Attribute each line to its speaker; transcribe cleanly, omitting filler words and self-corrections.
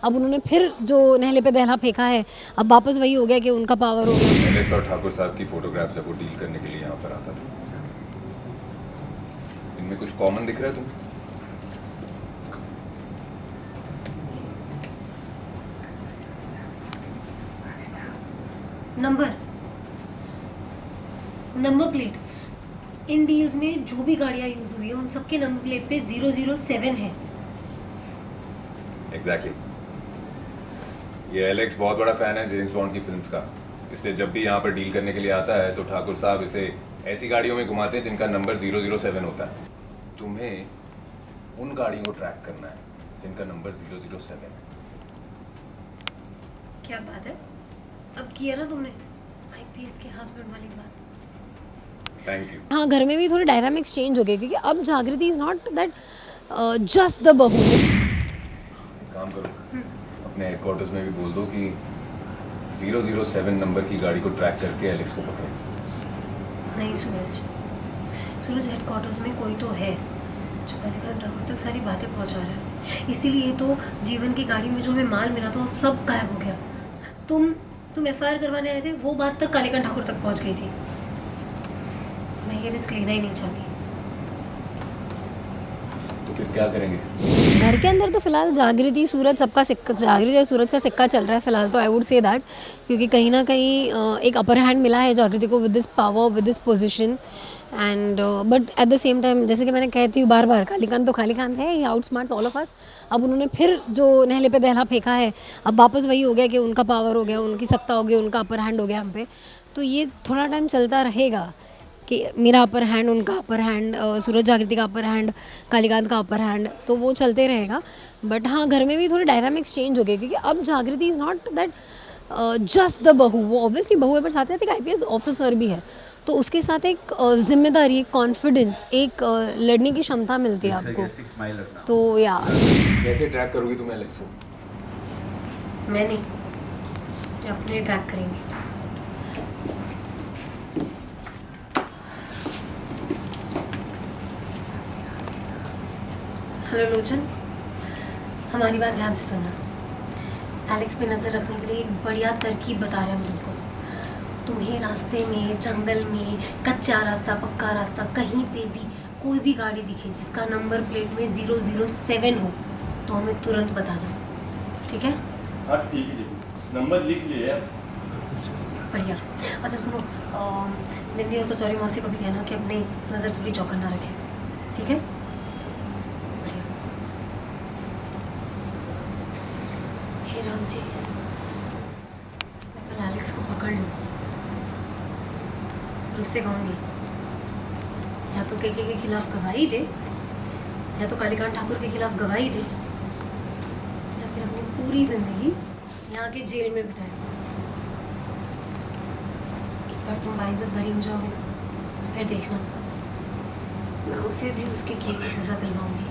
Speaker 1: अब उन्होंने फिर जो नहले पे दहला फेंका है, अब वापस वही हो गया कि उनका पावर हो गया।
Speaker 2: एलेक्स और ठाकुर साहब की फोटोग्राफ जब वो डील करने के लिए यहाँ पर आता था, इनमें कुछ कॉमन दिख रहा है तुम्हें?
Speaker 3: Number plate. इन डील्स में जो भी गाड़ियाँ यूज हुई है उन सबके नंबर प्लेट पे 007 है।
Speaker 2: एग्जैक्टली। ये एलेक्स बहुत बड़ा फैन है जेम्स बॉन्ड की फिल्म्स का, इसलिए जब भी यहाँ पर डील करने के लिए आता है तो ठाकुर साहब इसे ऐसी गाड़ियों में घुमाते हैं जिनका नंबर 007 होता है। तुम्हें उन गाड़ियों को ट्रैक करना है जिनका नंबर 007 है।
Speaker 3: क्या बात है, अब किया ना तुमने आईपीएस के हस्बैंड वाली बात।
Speaker 2: Thank you.
Speaker 1: हाँ, घर में भी थोड़े डायनामिक्स चेंज हो गए क्योंकि अब जागृति is not that just the बहू।
Speaker 2: काम करो, अपने हेडक्वार्टर्स में भी बोल दो कि 007 नंबर की गाड़ी को ट्रैक करके एलेक्स को पकड़े।
Speaker 3: नहीं सूरज हेडक्वार्टर्स में कोई तो है जो कलिका ठाकुर तक सारी बातें पहुंचा रहा है। इसीलिए तो जीवन की गाड़ी में जो हमें माल मिला था वो सब गायब हो गया। तुम एफआईआर करवाने आए थे, वो बात तक कालिका ठाकुर तक पहुंच गई थी। मैं ये रिस्क लेना ही नहीं चाहती।
Speaker 2: तो फिर क्या करेंगे?
Speaker 1: घर के अंदर तो फिलहाल जागृति सूरज सबका सिक्का, जागृति और सूरज का सिक्का चल रहा है फिलहाल तो। आई वुड से दैट क्योंकि कहीं ना कहीं एक अपर हैंड मिला है जागृति को with this power, with this position and but at the same time जैसे कि मैंने कहती हूँ बार बार, कालीकांत तो कालीकांत है, he outsmarts all of us. अब उन्होंने फिर जो नहले पे दहला फेंका है, अब वापस वही हो गया कि उनका पावर हो गया, उनकी सत्ता हो गई, उनका अपर हैंड हो गया हम पे। तो ये थोड़ा टाइम चलता रहेगा कि मेरा अपर हैंड, उनका अपर हैंड, सूरज जागृति का अपर हैंड, कालीकांत का अपर हैंड, तो वो चलते रहेगा। बट हाँ, घर में भी थोड़े डायनामिक्स चेंज हो गए क्योंकि अब जागृति is not that just the बहू। वो ऑब्वियसली बहू है पर साथ साथ एक आईपीएस ऑफिसर भी है, तो उसके साथ एक जिम्मेदारी, एक कॉन्फिडेंस, एक लड़ने की क्षमता मिलती है आपको। तो या
Speaker 2: कैसे ट्रैक करोगी तुम एलेक्स को?
Speaker 3: मैं नहीं, जो अपने ट्रैक करेंगे। हेलो लोचन, हमारी बात ध्यान से सुनना। एलेक्स पे नज़र रखने के लिए एक बढ़िया तरकीब बता रहे हैं हम तुमको। तुम्हें रास्ते में, जंगल में, कच्चा रास्ता, पक्का रास्ता, कहीं पे भी कोई भी गाड़ी दिखे जिसका नंबर प्लेट में 007 हो तो हमें तुरंत बताना, ठीक है?
Speaker 4: हाँ ठीक है जी, नंबर लिख लिए।
Speaker 3: बढ़िया। अच्छा सुनो, बिंदी और कचौरी मौसी को भी कहना कि अपनी नज़र थोड़ी चौकन्ना रखें, ठीक है? बढ़िया। हे राम जी, बस मैं कल एलेक्स को पकड़ लूँ, फिर उससे कहूँगी या तो केके के खिलाफ गवाही दे, या तो कालीकांत ठाकुर के खिलाफ गवाही दे, या फिर अपनी पूरी ज़िंदगी यहाँ के जेल में बिताए। एक बार तुम बाइज्जत भरी हो जाओगे ना, फिर देखना मैं उसे भी उसके किए की सज़ा दिलवाऊंगी।